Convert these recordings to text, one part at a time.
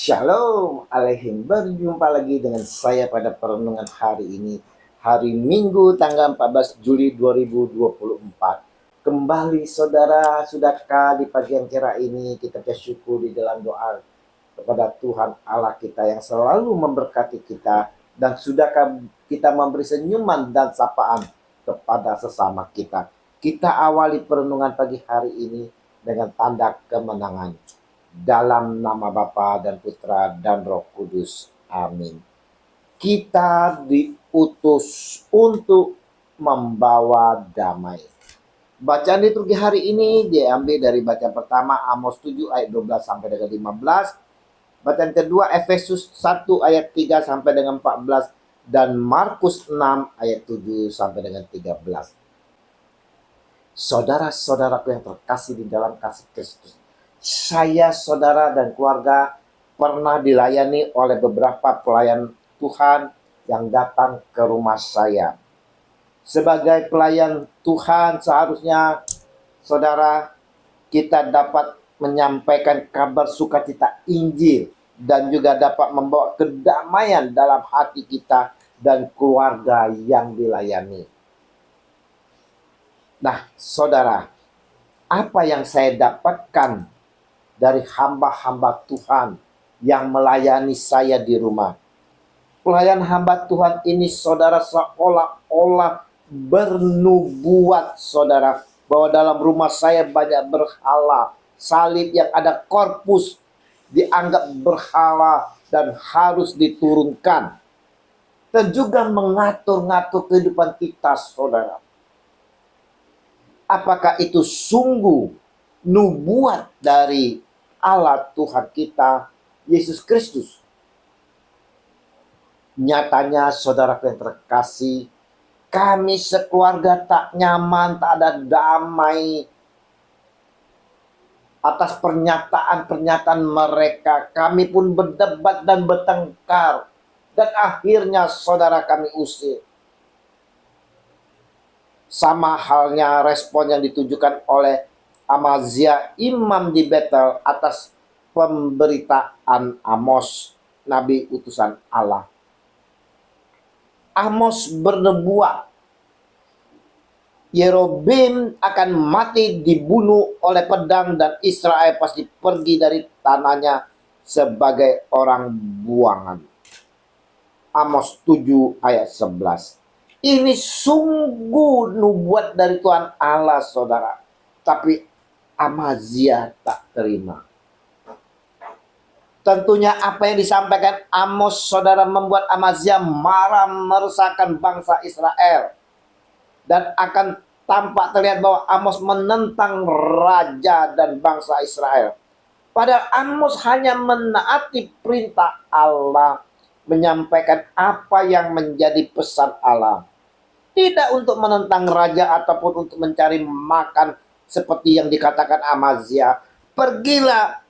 Shalom Aleihim. Berjumpa lagi dengan saya pada perenungan hari ini, hari Minggu tanggal 14 Juli 2024. Kembali saudara, sudahkah di pagi yang cerah ini kita bersyukur di dalam doa kepada Tuhan Allah kita yang selalu memberkati kita, dan sudahkah kita memberi senyuman dan sapaan kepada sesama kita. Kita awali perenungan pagi hari ini dengan tanda kemenangan. Dalam nama Bapa dan Putra dan Roh Kudus. Amin. Kita diutus untuk membawa damai. Bacaan liturgi hari ini diambil dari bacaan pertama Amos 7 ayat 12 sampai dengan 15. Bacaan kedua Efesus 1 ayat 3 sampai dengan 14. Dan Markus 6 ayat 7 sampai dengan 13. Saudara-saudaraku yang terkasih di dalam kasih Kristus, saya, saudara, dan keluarga pernah dilayani oleh beberapa pelayan Tuhan yang datang ke rumah saya. Sebagai pelayan Tuhan, seharusnya saudara, kita dapat menyampaikan kabar sukacita Injil dan juga dapat membawa kedamaian dalam hati kita dan keluarga yang dilayani. Nah, saudara, apa yang saya dapatkan dari hamba-hamba Tuhan yang melayani saya di rumah? Pelayan hamba Tuhan ini, saudara, seolah-olah bernubuat, saudara, bahwa dalam rumah saya banyak berhala, salib yang ada korpus dianggap berhala dan harus diturunkan. Dan juga mengatur-ngatur kehidupan kita, saudara. Apakah itu sungguh nubuat dari Allah Tuhan kita, Yesus Kristus? Nyatanya, saudara yang terkasih, kami sekeluarga tak nyaman, tak ada damai atas pernyataan-pernyataan mereka. Kami pun berdebat dan bertengkar, dan akhirnya saudara kami usir. Sama halnya respon yang ditujukan oleh Amazia, imam di Betel, atas pemberitaan Amos, nabi utusan Allah. Amos bernubuat Yerobeam akan mati dibunuh oleh pedang, dan Israel pasti pergi dari tanahnya sebagai orang buangan. Amos 7 ayat 11. Ini sungguh nubuat dari Tuhan Allah, saudara. Tapi Amazia tak terima. Tentunya apa yang disampaikan Amos, saudara, membuat Amazia marah, meresahkan bangsa Israel. Dan akan tampak terlihat bahwa Amos menentang raja dan bangsa Israel. Padahal Amos hanya menaati perintah Allah, menyampaikan apa yang menjadi pesan Allah. Tidak untuk menentang raja ataupun untuk mencari makan seperti yang dikatakan Amazia. Pergilah,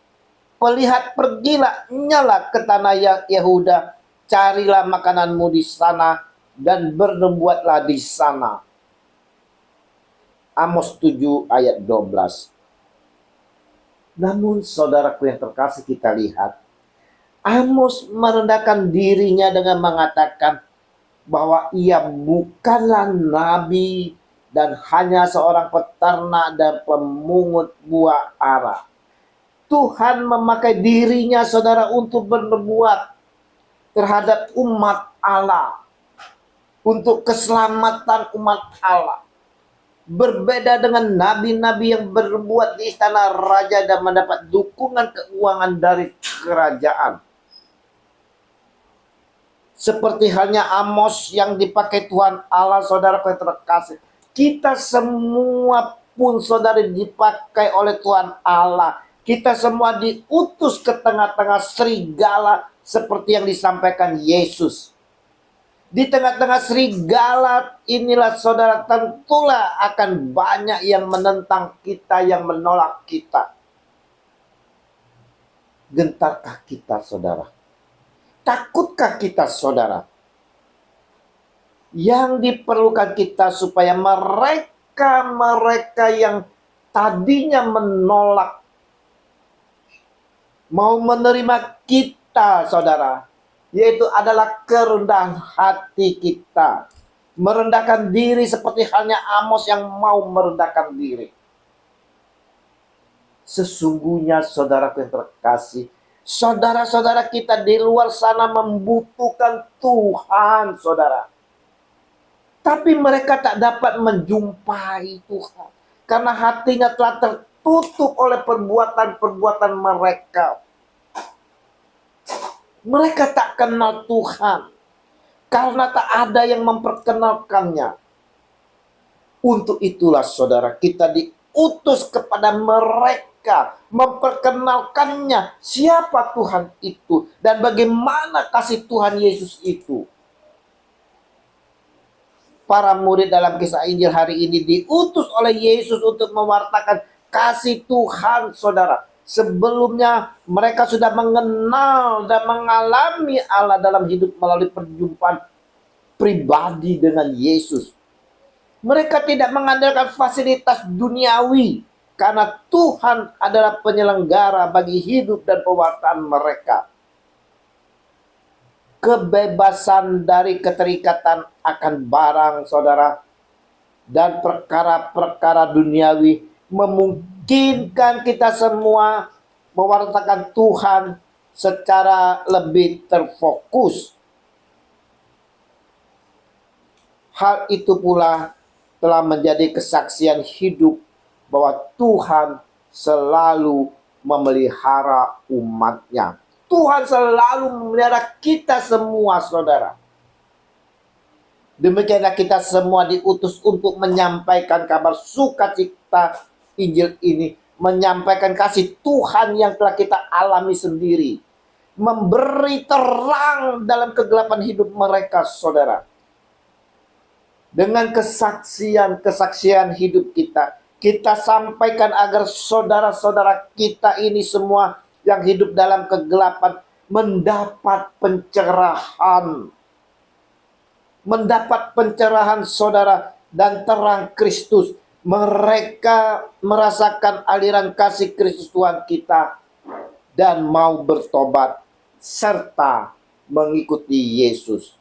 nyala ke tanah Yehuda, carilah makananmu di sana dan bernubuatlah di sana. Amos 7 ayat 12. Namun saudaraku yang terkasih, kita lihat Amos merendahkan dirinya dengan mengatakan bahwa ia bukanlah nabi dan hanya seorang peternak dan pemungut buah ara. Tuhan memakai dirinya, saudara, untuk bernubuat terhadap umat Allah, untuk keselamatan umat Allah. Berbeda dengan nabi-nabi yang bernubuat di istana raja dan mendapat dukungan keuangan dari kerajaan. Seperti halnya Amos yang dipakai Tuhan Allah, saudara yang terkasih. Kita semua pun, saudara, dipakai oleh Tuhan Allah. Kita semua diutus ke tengah-tengah serigala seperti yang disampaikan Yesus. Di tengah-tengah serigala inilah, saudara, tentulah akan banyak yang menentang kita, yang menolak kita. Gentarkah kita, saudara? Takutkah kita, saudara? Yang diperlukan kita supaya mereka yang tadinya menolak, mau menerima kita kita, saudara, yaitu adalah kerendahan hati kita. Merendahkan diri seperti halnya Amos yang mau merendahkan diri. Sesungguhnya saudaraku yang terkasih, saudara-saudara kita di luar sana membutuhkan Tuhan, saudara. Tapi mereka tak dapat menjumpai Tuhan. Karena hatinya telah tertutup oleh perbuatan-perbuatan mereka. Mereka tak kenal Tuhan. Karena tak ada yang memperkenalkannya. Untuk itulah saudara, kita diutus kepada mereka, memperkenalkannya siapa Tuhan itu dan bagaimana kasih Tuhan Yesus itu. Para murid dalam kisah Injil hari ini diutus oleh Yesus untuk mewartakan kasih Tuhan, saudara. Sebelumnya mereka sudah mengenal dan mengalami Allah dalam hidup melalui perjumpaan pribadi dengan Yesus. Mereka tidak mengandalkan fasilitas duniawi karena Tuhan adalah penyelenggara bagi hidup dan pewartaan mereka. Kebebasan dari keterikatan akan barang, saudara, dan perkara-perkara duniawi memungkinkan kita semua mewartakan Tuhan secara lebih terfokus. Hal itu pula telah menjadi kesaksian hidup bahwa Tuhan selalu memelihara umatnya. Tuhan selalu memelihara kita semua, saudara. Demikianlah kita semua diutus untuk menyampaikan kabar sukacita Injil ini. Menyampaikan kasih Tuhan yang telah kita alami sendiri. Memberi terang dalam kegelapan hidup mereka, saudara. Dengan kesaksian hidup kita, kita sampaikan agar saudara-saudara kita ini semua yang hidup dalam kegelapan mendapat pencerahan. Mendapat pencerahan, saudara, dan terang Kristus. Mereka merasakan aliran kasih Kristus Tuhan kita dan mau bertobat serta mengikuti Yesus.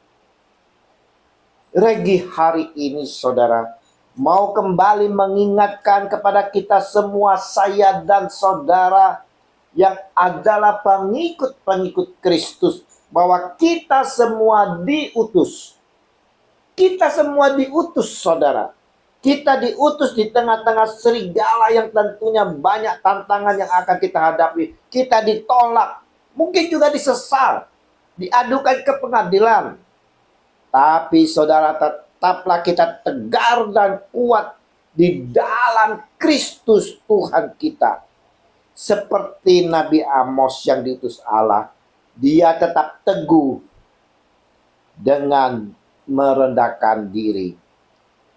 Regi hari ini, saudara, mau kembali mengingatkan kepada kita semua, saya dan saudara yang adalah pengikut-pengikut Kristus, bahwa kita semua diutus. Kita semua diutus, saudara. Kita diutus di tengah-tengah serigala yang tentunya banyak tantangan yang akan kita hadapi. Kita ditolak, mungkin juga disesal, diadukan ke pengadilan. Tapi saudara, tetaplah kita tegar dan kuat di dalam Kristus Tuhan kita. Seperti Nabi Amos yang diutus Allah, dia tetap teguh dengan merendahkan diri.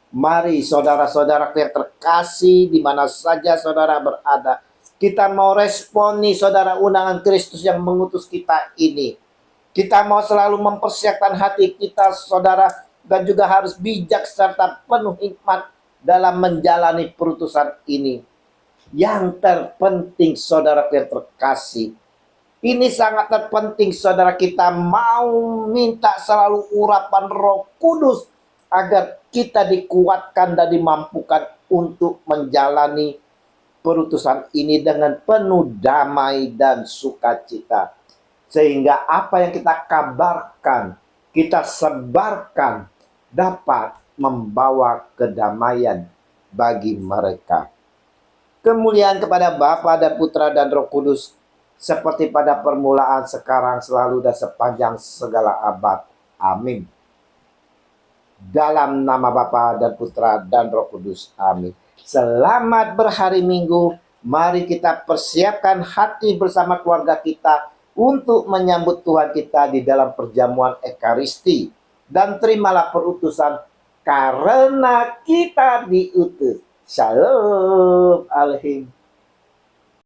Mari saudara-saudara yang terkasih, di mana saja saudara berada, kita mau responi, saudara, undangan Kristus yang mengutus kita ini. Kita mau selalu mempersiapkan hati kita, saudara, dan juga harus bijak serta penuh hikmat dalam menjalani perutusan ini. Yang terpenting, saudara yang terkasih, ini sangat terpenting, saudara, kita mau minta selalu urapan Roh Kudus agar kita dikuatkan dan dimampukan untuk menjalani perutusan ini dengan penuh damai dan sukacita. Sehingga apa yang kita kabarkan, kita sebarkan, dapat membawa kedamaian bagi mereka. Kemuliaan kepada Bapa dan Putra dan Roh Kudus, seperti pada permulaan, sekarang, selalu, dan sepanjang segala abad. Amin. Dalam nama Bapa dan Putra dan Roh Kudus. Amin. Selamat berhari Minggu. Mari kita persiapkan hati bersama keluarga kita untuk menyambut Tuhan kita di dalam perjamuan Ekaristi. Dan terimalah perutusan karena kita diutus. Shalom Alaikum.